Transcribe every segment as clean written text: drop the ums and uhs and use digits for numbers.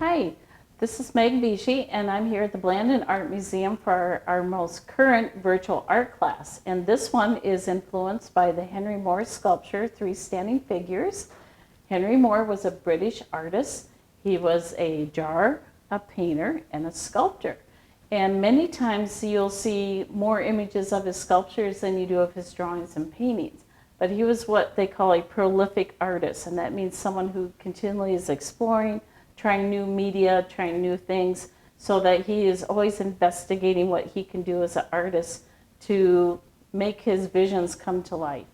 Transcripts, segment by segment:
Hi, this is Meg Vichy, and I'm here at the Blandon Art Museum for our most current virtual art class. And this one is influenced by the Henry Moore sculpture, Three Standing Figures. Henry Moore was a British artist. He was a drawer, a painter, and a sculptor. And many times you'll see more images of his sculptures than you do of his drawings and paintings. But he was what they call a prolific artist, and that means someone who continually is exploring, trying new media, trying new things, so that he is always investigating what he can do as an artist to make his visions come to life.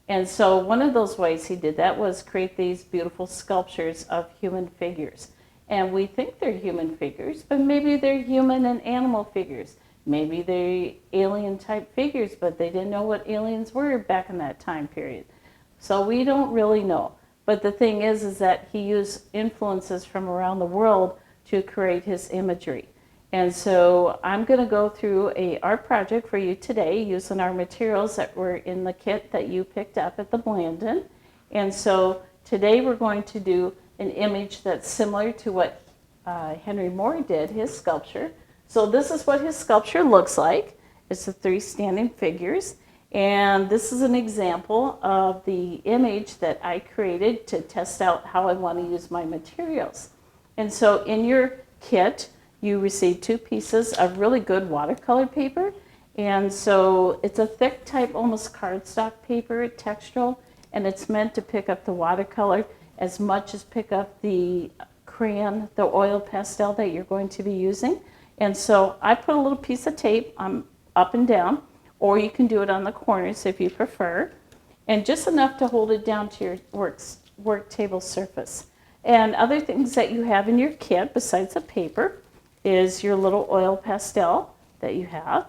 And so one of those ways he did that was create these beautiful sculptures of human figures. And we think they're human figures, but maybe they're human and animal figures. Maybe they're alien type figures, but they didn't know what aliens were back in that time period. So we don't really know. But the thing is that he used influences from around the world to create his imagery. And so I'm going to go through a art project for you today using our materials that were in the kit that you picked up at the Blandon. And so today we're going to do an image that's similar to what Henry Moore did, his sculpture. So this is what his sculpture looks like. It's the three standing figures. And this is an example of the image that I created to test out how I want to use my materials. And so in your kit, you receive 2 pieces of really good watercolor paper. And so it's a thick type, almost cardstock paper, textural, and it's meant to pick up the watercolor as much as pick up the crayon, the oil pastel that you're going to be using. And so I put a little piece of tape up and down, or you can do it on the corners if you prefer, and just enough to hold it down to your work table surface. And other things that you have in your kit besides the paper is your little oil pastel that you have,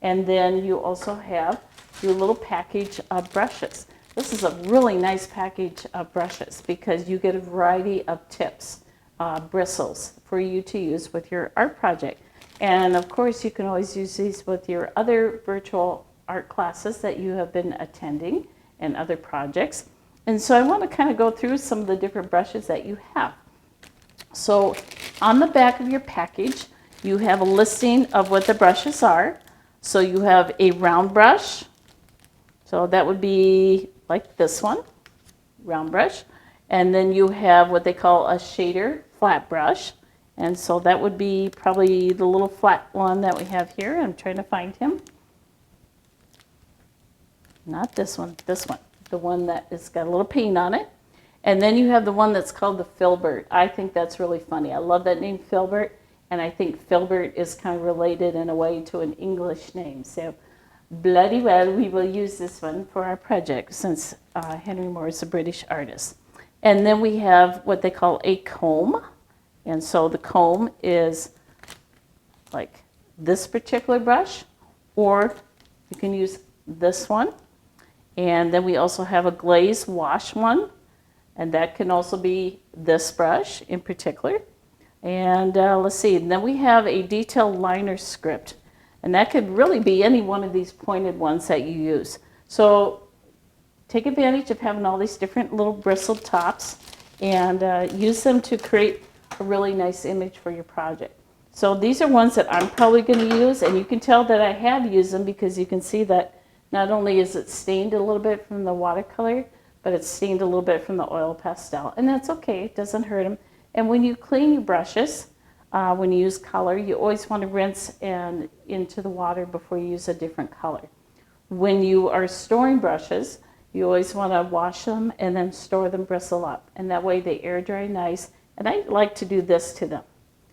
and then you also have your little package of brushes. This is a really nice package of brushes because you get a variety of tips, bristles for you to use with your art project. And of course, you can always use these with your other virtual art classes that you have been attending and other projects. And so I want to kind of go through some of the different brushes that you have. So on the back of your package, you have a listing of what the brushes are. So you have a round brush. So that would be like this one, round brush. And then you have what they call a shader flat brush. And so that would be probably the little flat one that we have here. I'm trying to find him. Not this one, the one that has got a little paint on it. And then you have the one that's called the filbert. I think that's really funny. I love that name, filbert. And I think filbert is kind of related in a way to an English name. So bloody well, we will use this one for our project since Henry Moore is a British artist. And then we have what they call a comb. And so the comb is like this particular brush, or you can use this one. And then we also have a glaze wash one, and that can also be this brush in particular. And let's see, and then we have a detail liner script, and that could really be any one of these pointed ones that you use. So take advantage of having all these different little bristled tops and use them to create a really nice image for your project. So these are ones that I'm probably going to use, and you can tell that I have used them because you can see that not only is it stained a little bit from the watercolor, but it's stained a little bit from the oil pastel, and that's okay, it doesn't hurt them. And when you clean your brushes, when you use color, you always want to rinse into the water before you use a different color. When you are storing brushes, you always want to wash them and then store them bristle up, and that way they air dry nice. And I like to do this to them.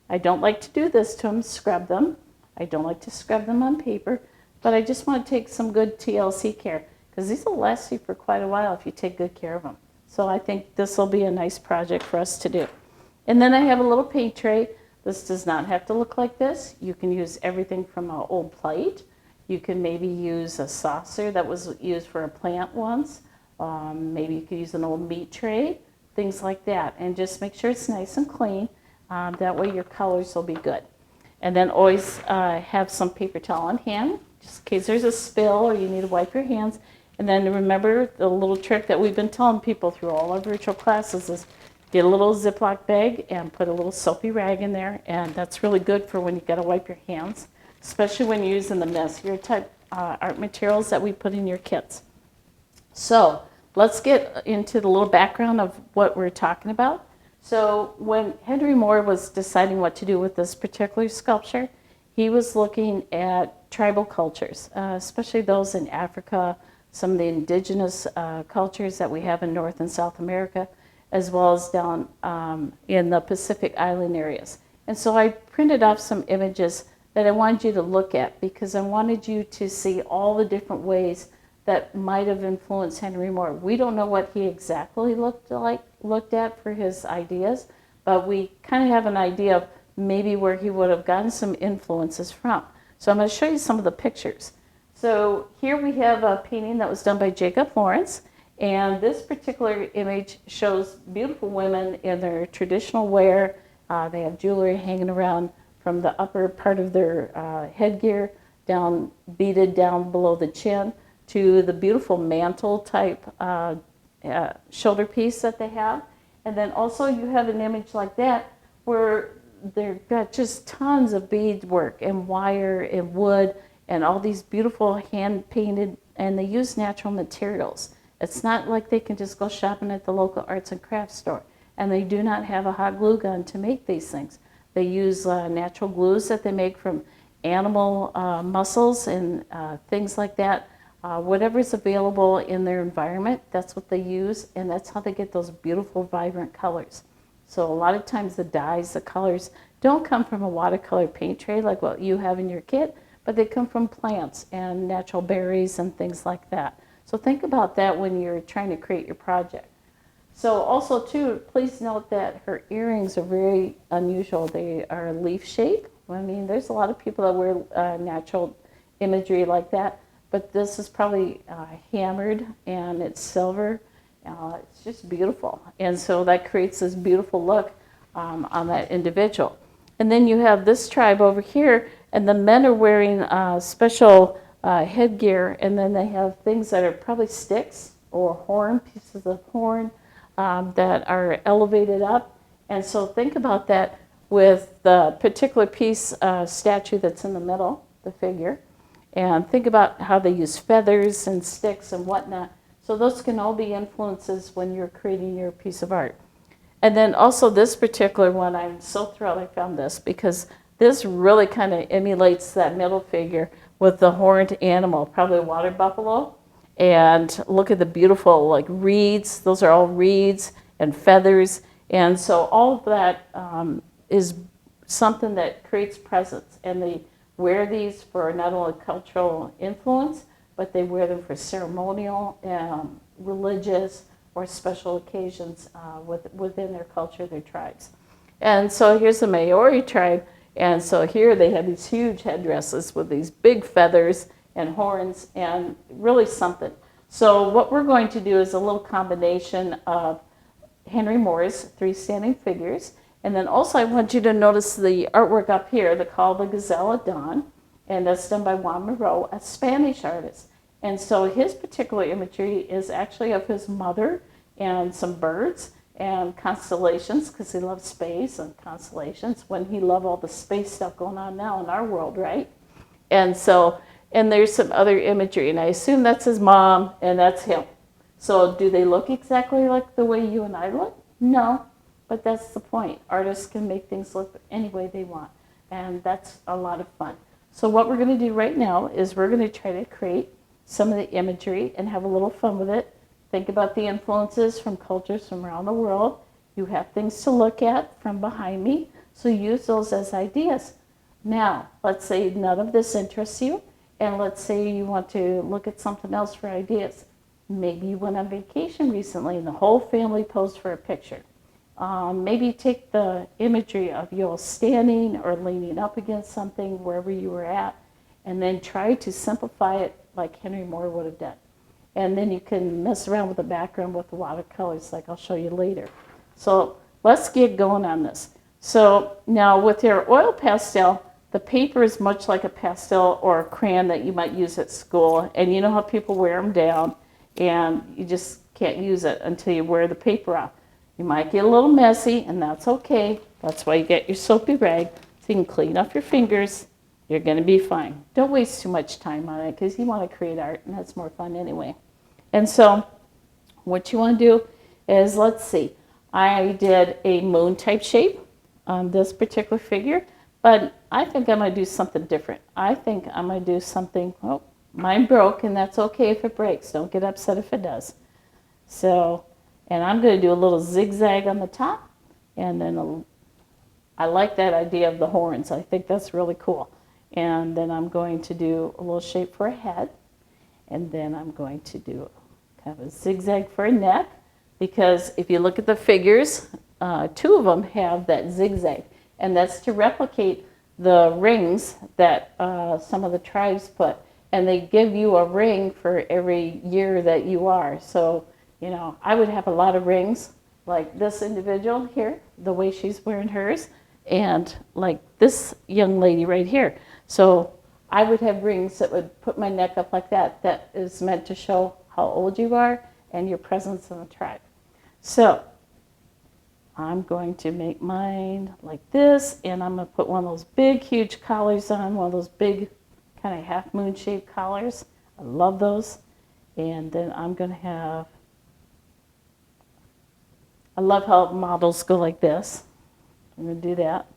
I don't like to do this to them, scrub them. I don't like to scrub them on paper, but I just want to take some good TLC care because these will last you for quite a while if you take good care of them. So I think this will be a nice project for us to do. And then I have a little paint tray. This does not have to look like this. You can use everything from an old plate. You can maybe use a saucer that was used for a plant once. Maybe you could use an old meat tray. Things like that, and just make sure it's nice and clean. That way your colors will be good. And then always have some paper towel on hand, just in case there's a spill or you need to wipe your hands. And then remember the little trick that we've been telling people through all our virtual classes is Get a little Ziploc bag and put a little soapy rag in there, and that's really good for when you got to wipe your hands, especially when you're using the messier type art materials that we put in your kits. So let's get into the little background of what we're talking about. So when Henry Moore was deciding what to do with this particular sculpture, he was looking at tribal cultures, especially those in Africa, some of the indigenous cultures that we have in North and South America, as well as down in the Pacific Island areas. And so I printed off some images that I wanted you to look at because I wanted you to see all the different ways that might have influenced Henry Moore. We don't know what he exactly looked at for his ideas, but we kind of have an idea of maybe where he would have gotten some influences from. So I'm going to show you some of the pictures. So here we have a painting that was done by Jacob Lawrence, and this particular image shows beautiful women in their traditional wear. They have jewelry hanging around from the upper part of their headgear down, beaded down below the chin, to the beautiful mantle type shoulder piece that they have. And then also you have an image like that where they've got just tons of bead work and wire and wood and all these beautiful hand painted, and they use natural materials. It's not like they can just go shopping at the local arts and crafts store. And they do not have a hot glue gun to make these things. They use natural glues that they make from animal muscles and things like that. Whatever's available in their environment, that's what they use, and that's how they get those beautiful, vibrant colors. So a lot of times the dyes, the colors, don't come from a watercolor paint tray like what you have in your kit, but they come from plants and natural berries and things like that. So think about that when you're trying to create your project. So also too, please note that her earrings are very unusual. They are leaf shape. I mean, there's a lot of people that wear natural imagery like that, but this is probably hammered and it's silver. It's just beautiful. And so that creates this beautiful look on that individual. And then you have this tribe over here, and the men are wearing special headgear, and then they have things that are probably sticks or horn, pieces of horn that are elevated up. And so think about that with the particular piece statue that's in the middle, the figure. And think about how they use feathers and sticks and whatnot. So those can all be influences when you're creating your piece of art. And then also this particular one, I'm so thrilled I found this because this really kind of emulates that middle figure with the horned animal, probably a water buffalo. And look at the beautiful like reeds. Those are all reeds and feathers. And so all of that is something that creates presence. And they wear these for not only cultural influence, but they wear them for ceremonial, religious, or special occasions within their culture, their tribes. And so here's the Maori tribe, and so here they have these huge headdresses with these big feathers and horns, and really something. So what we're going to do is a little combination of Henry Moore's three standing figures, and then also I want you to notice the artwork up here, the Call of the Gazelle at Dawn, and that's done by Juan Moreau, a Spanish artist. And so his particular imagery is actually of his mother and some birds and constellations, because he loves space and constellations, when he loved all the space stuff going on now in our world, right? And so, and there's some other imagery, and I assume that's his mom and that's him. So do they look exactly like the way you and I look? No, but that's the point. Artists can make things look any way they want, and that's a lot of fun. So what we're going to do right now is we're going to try to create some of the imagery and have a little fun with it. Think about the influences from cultures from around the world. You have things to look at from behind me, so use those as ideas. Now, let's say none of this interests you, and let's say you want to look at something else for ideas. Maybe you went on vacation recently and the whole family posed for a picture. Maybe take the imagery of you all standing or leaning up against something wherever you were at, and then try to simplify it like Henry Moore would have done. And then you can mess around with the background with the watercolors like I'll show you later. So let's get going on this. So now with your oil pastel, the paper is much like a pastel or a crayon that you might use at school. And you know how people wear them down and you just can't use it until you wear the paper off. You might get a little messy, and that's okay. That's why you get your soapy rag, so you can clean off your fingers. You're going to be fine. Don't waste too much time on it, because you want to create art, and that's more fun anyway. And so what you want to do is, let's see, I did a moon type shape on this particular figure, but I think I'm going to do something different. I think I'm going to do something, oh, mine broke, and that's okay if it breaks. Don't get upset if it does. So, and I'm going to do a little zigzag on the top, and then I like that idea of the horns. I think that's really cool. And then I'm going to do a little shape for a head, and then I'm going to do kind of a zigzag for a neck, because if you look at the figures, two of them have that zigzag, and that's to replicate the rings that some of the tribes put. And they give you a ring for every year that you are. So, you know, I would have a lot of rings, like this individual here, the way she's wearing hers, and like this young lady right here. So I would have rings that would put my neck up like that. That is meant to show how old you are and your presence in the tribe. So I'm going to make mine like this, and I'm going to put one of those big, huge collars on, one of those big kind of half moon shaped collars. I love those. And then I'm going to have, I love how models go like this. I'm going to do that.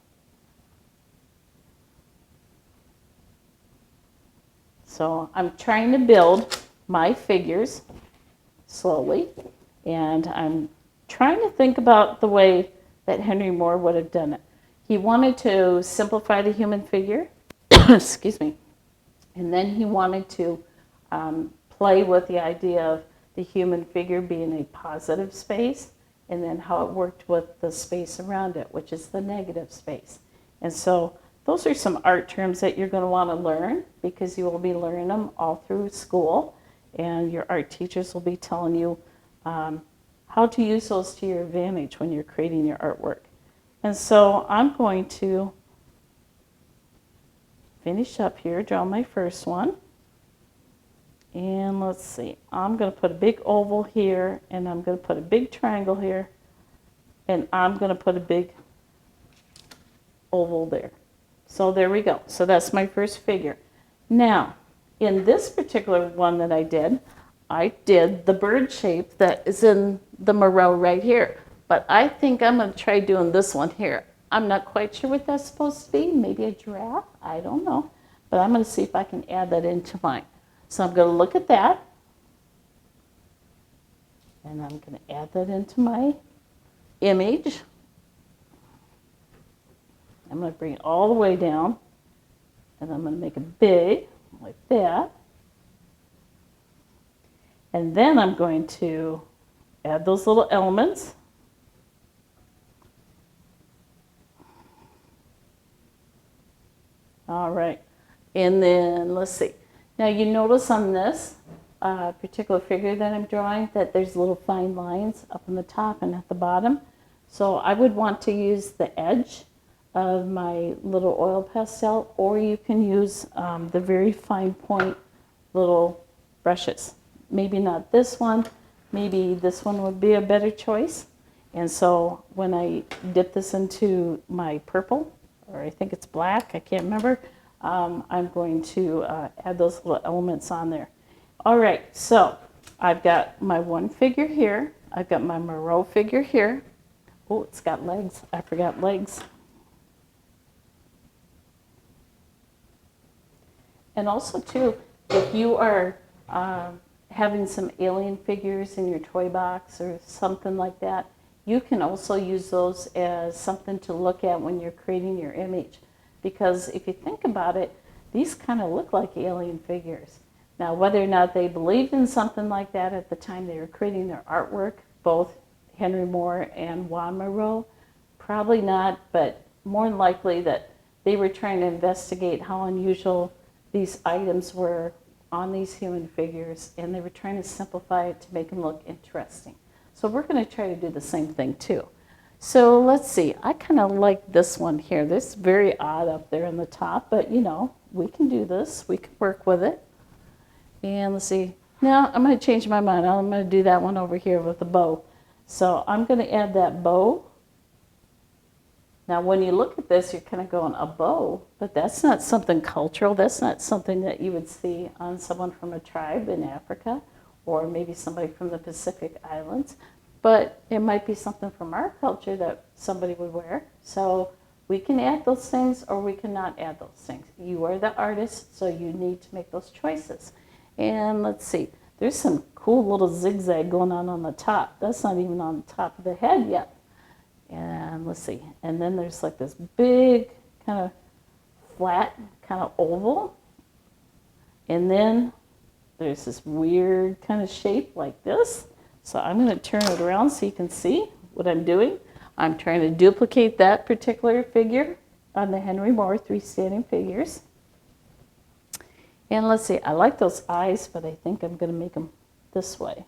So I'm trying to build my figures slowly, and I'm trying to think about the way that Henry Moore would have done it. He wanted to simplify the human figure, excuse me, and then he wanted to play with the idea of the human figure being a positive space, and then how it worked with the space around it, which is the negative space. And so those are some art terms that you're going to want to learn, because you will be learning them all through school, and your art teachers will be telling you how to use those to your advantage when you're creating your artwork. And so I'm going to finish up here, draw my first one. And let's see, I'm going to put a big oval here, and I'm going to put a big triangle here, and I'm going to put a big oval there. So there we go. So that's my first figure. Now, in this particular one that I did the bird shape that is in the Moreau right here. But I think I'm going to try doing this one here. I'm not quite sure what that's supposed to be. Maybe a giraffe? I don't know. But I'm going to see if I can add that into mine. So I'm going to look at that. And I'm going to add that into my image. I'm going to bring it all the way down. And I'm going to make it big, like that. And then I'm going to add those little elements. All right. And then let's see. Now you notice on this particular figure that I'm drawing that there's little fine lines up on the top and at the bottom. So I would want to use the edge of my little oil pastel, or you can use the very fine point little brushes. Maybe not this one, maybe this one would be a better choice. And so when I dip this into my purple, or I think it's black, I can't remember, I'm going to add those little elements on there. All right, so I've got my one figure here. I've got my Moreau figure here. Oh, it's got legs. I forgot legs. And also, too, if you are having some alien figures in your toy box or something like that, you can also use those as something to look at when you're creating your image. Because if you think about it, these kind of look like alien figures. Now, whether or not they believed in something like that at the time they were creating their artwork, both Henry Moore and Juan Moreau, probably not, but more than likely that they were trying to investigate how unusual these items were on these human figures, and they were trying to simplify it to make them look interesting. So we're going to try to do the same thing too. So let's see, I kind of like this one here. This is very odd up there in the top, but you know, we can do this. We can work with it. And let's see, now I'm going to change my mind. I'm going to do that one over here with the bow. So I'm going to add that bow. Now when you look at this, you're kind of going, a bow? But that's not something cultural. That's not something that you would see on someone from a tribe in Africa, or maybe somebody from the Pacific Islands. But it might be something from our culture that somebody would wear. So we can add those things or we cannot add those things. You are the artist, so you need to make those choices. And let's see, there's some cool little zigzag going on the top. That's not even on the top of the head yet. And let's see, and then there's like this big kind of flat kind of oval. And then there's this weird kind of shape like this. So I'm going to turn it around so you can see what I'm doing. I'm trying to duplicate that particular figure on the Henry Moore 3 standing figures. And let's see, I like those eyes, but I think I'm going to make them this way.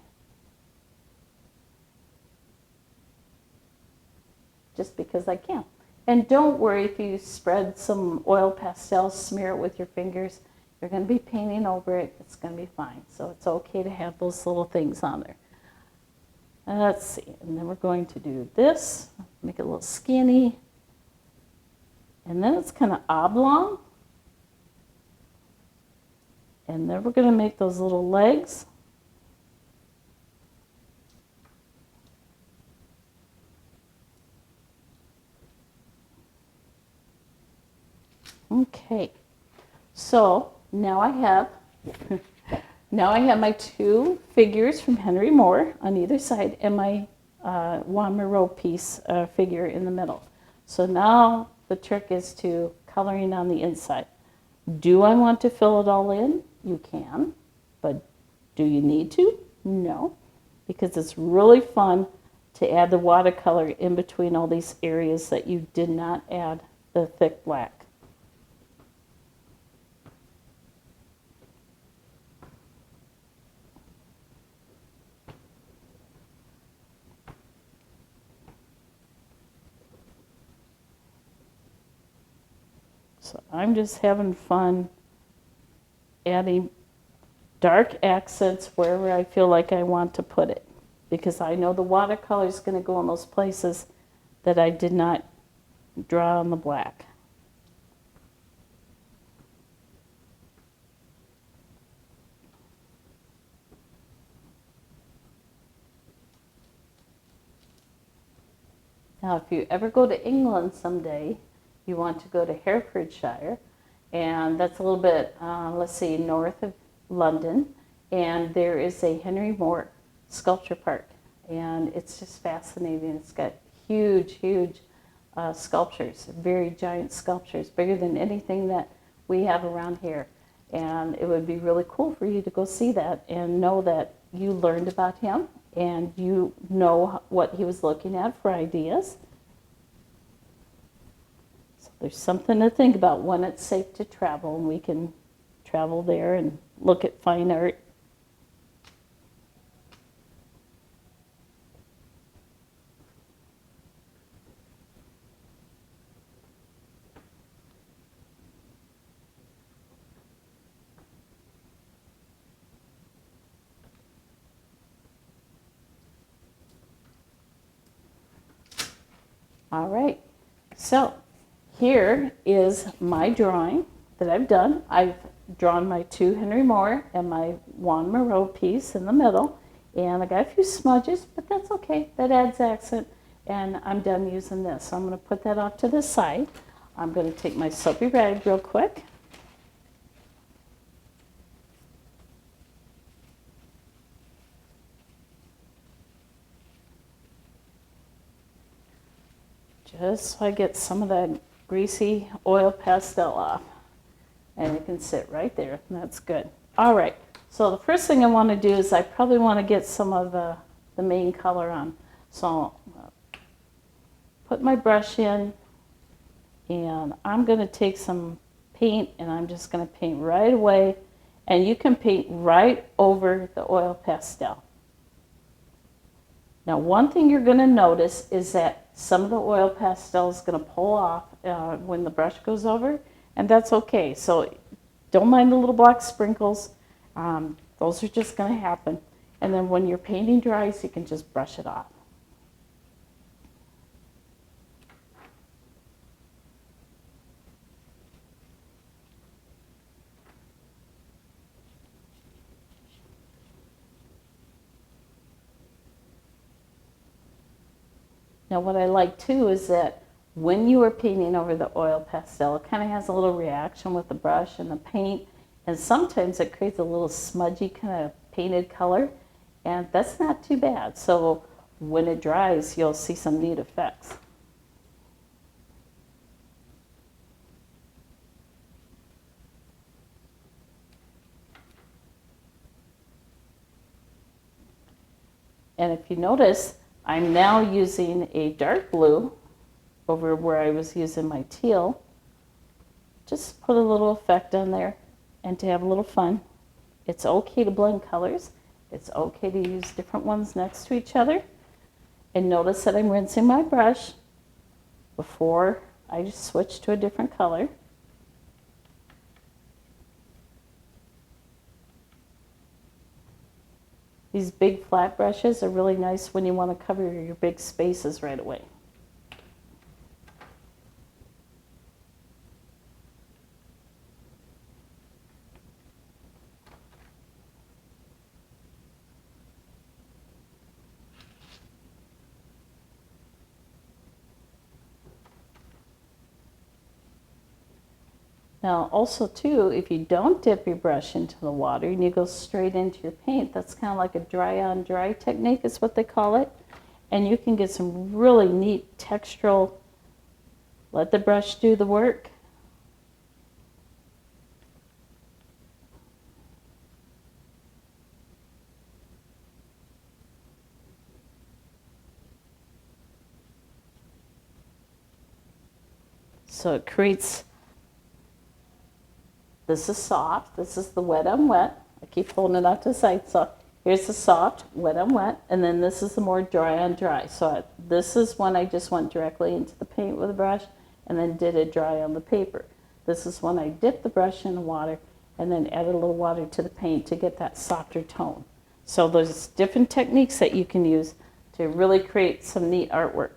Just because I can. And don't worry if you spread some oil pastel, smear it with your fingers. You're going to be painting over it. It's going to be fine. So it's okay to have those little things on there. Let's see. And then we're going to do this. Make it a little skinny. And then it's kind of oblong. And then we're going to make those little legs. Okay, so now I have my 2 figures from Henry Moore on either side and my Juan Moreau piece figure in the middle. So now the trick is to coloring on the inside. Do I want to fill it all in? You can, but do you need to? No, because it's really fun to add the watercolor in between all these areas that you did not add the thick black. So I'm just having fun adding dark accents wherever I feel like I want to put it, because I know the watercolor is going to go in those places that I did not draw on the black. Now, if you ever go to England someday, you want to go to Herefordshire, and that's a little bit, let's see, north of London, and there is a Henry Moore sculpture park, and it's just fascinating. It's got huge, huge sculptures, very giant sculptures, bigger than anything that we have around here, and it would be really cool for you to go see that and know that you learned about him and you know what he was looking at for ideas. There's something to think about when it's safe to travel, and we can travel there and look at fine art. All right, so here is my drawing that I've done. I've drawn my 2 Henry Moore and my Juan Moreau piece in the middle, and I got a few smudges, but that's okay. That adds accent, and I'm done using this. So I'm going to put that off to the side. I'm going to take my soapy rag real quick. Just so I get some of that greasy oil pastel off, and it can sit right there, and that's good. All right, so the first thing I want to do is I probably want to get some of the main color on. So put my brush in, and I'm going to take some paint, and I'm just going to paint right away, and you can paint right over the oil pastel. Now, one thing you're going to notice is that some of the oil pastel is going to pull off when the brush goes over, and that's okay. So don't mind the little black sprinkles. Those are just going to happen. And then when your painting dries, you can just brush it off. Now what I like too is that when you are painting over the oil pastel, it kind of has a little reaction with the brush and the paint, and sometimes it creates a little smudgy kind of painted color, and that's not too bad. So when it dries, you'll see some neat effects. And if you notice, I'm now using a dark blue over where I was using my teal. Just put a little effect on there and to have a little fun. It's okay to blend colors. It's okay to use different ones next to each other. And notice that I'm rinsing my brush before I just switch to a different color. These big flat brushes are really nice when you want to cover your big spaces right away. Now also too, if you don't dip your brush into the water and you go straight into your paint, that's kind of like a dry on dry technique is what they call it. And you can get some really neat textural, let the brush do the work. So it creates, this is soft, this is the wet on wet. I keep holding it out to the side. So here's the soft, wet on wet, and then this is the more dry on dry. So this is when I just went directly into the paint with a brush and then did it dry on the paper. This is when I dipped the brush in the water and then added a little water to the paint to get that softer tone. So there's different techniques that you can use to really create some neat artwork.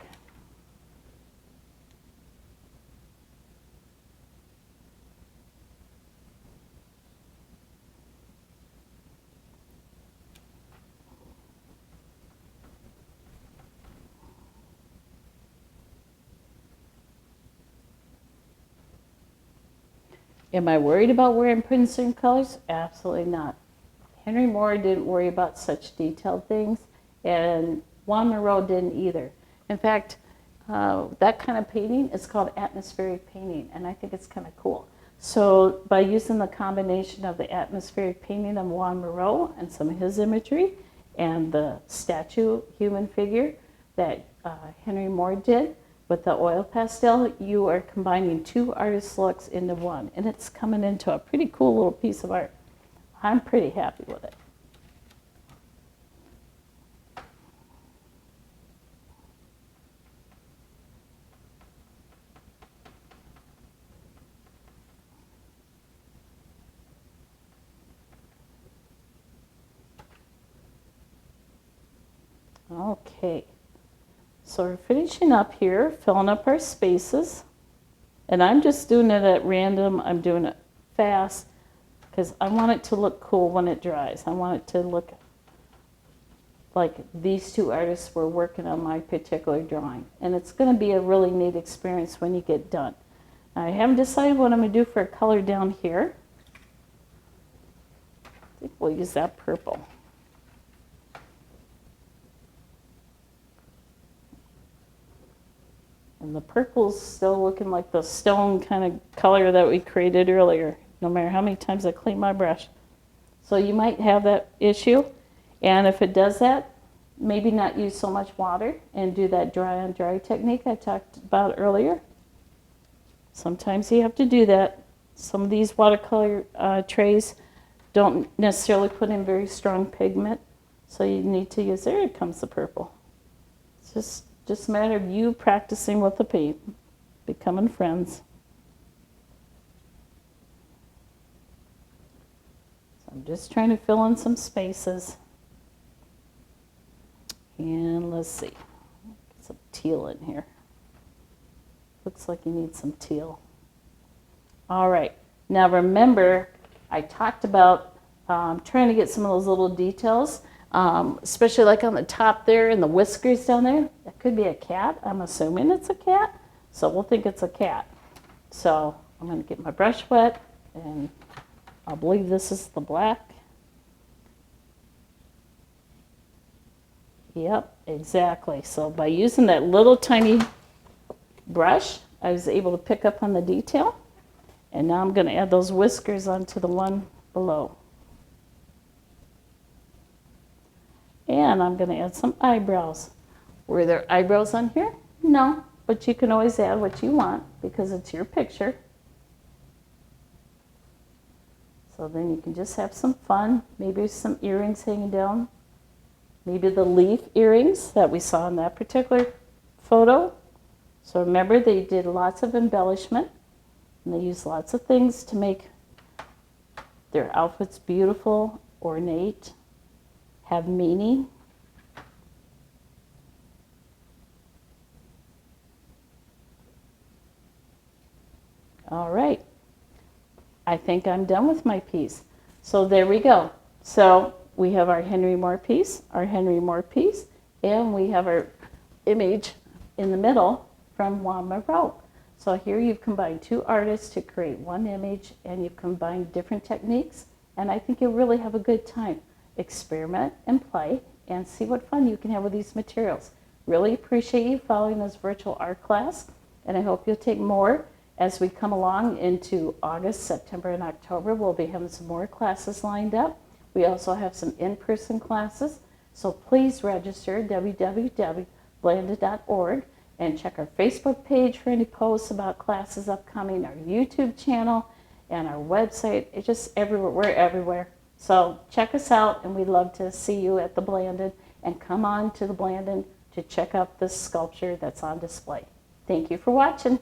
Am I worried about where I'm putting certain colors? Absolutely not. Henry Moore didn't worry about such detailed things, and Juan Moreau didn't either. In fact, that kind of painting is called atmospheric painting, and I think it's kind of cool. So by using the combination of the atmospheric painting of Juan Moreau and some of his imagery and the statue human figure that Henry Moore did, with the oil pastel, you are combining two artist looks into one, and it's coming into a pretty cool little piece of art. I'm pretty happy with it. Okay. So we're finishing up here, filling up our spaces, and I'm just doing it at random. I'm doing it fast because I want it to look cool when it dries. I want it to look like these two artists were working on my particular drawing, and it's going to be a really neat experience when you get done. I haven't decided what I'm going to do for a color down here. I think we'll use that purple. And the purple's still looking like the stone kind of color that we created earlier, no matter how many times I clean my brush. So you might have that issue, and if it does that, maybe not use so much water and do that dry on dry technique I talked about earlier. Sometimes you have to do that. Some of these watercolor trays don't necessarily put in very strong pigment, so you need to use, there it comes the purple. It's just a matter of you practicing with the paint, becoming friends. So I'm just trying to fill in some spaces. And let's see, get some teal in here. Looks like you need some teal. All right, now remember, I talked about trying to get some of those little details, especially like on the top there and the whiskers down there. That could be a cat. I'm assuming it's a cat, so we'll think it's a cat. So I'm going to get my brush wet, and I believe this is the black. Yep, exactly. So by using that little tiny brush, I was able to pick up on the detail. And now I'm going to add those whiskers onto the one below. And I'm going to add some eyebrows. Were there eyebrows on here? No, but you can always add what you want because it's your picture. So then you can just have some fun. Maybe some earrings hanging down. Maybe the leaf earrings that we saw in that particular photo. So remember, they did lots of embellishment, and they used lots of things to make their outfits beautiful, ornate, have meaning. All right, I think I'm done with my piece. So there we go. So we have our Henry Moore piece, and we have our image in the middle from Juan Moreau. So here you've combined two artists to create one image, and you've combined different techniques, and I think you'll really have a good time. Experiment and play and see what fun you can have with these materials. Really appreciate you following this virtual art class, and I hope you'll take more as we come along into August, September, and October. We'll be having some more classes lined up. We also have some in-person classes, so please register www.blanda.org and check our Facebook page for any posts about classes upcoming, our YouTube channel, and our website. It's just everywhere. We're everywhere. So check us out, and we'd love to see you at the Blandon, and come on to the Blandon to check out this sculpture that's on display. Thank you for watching.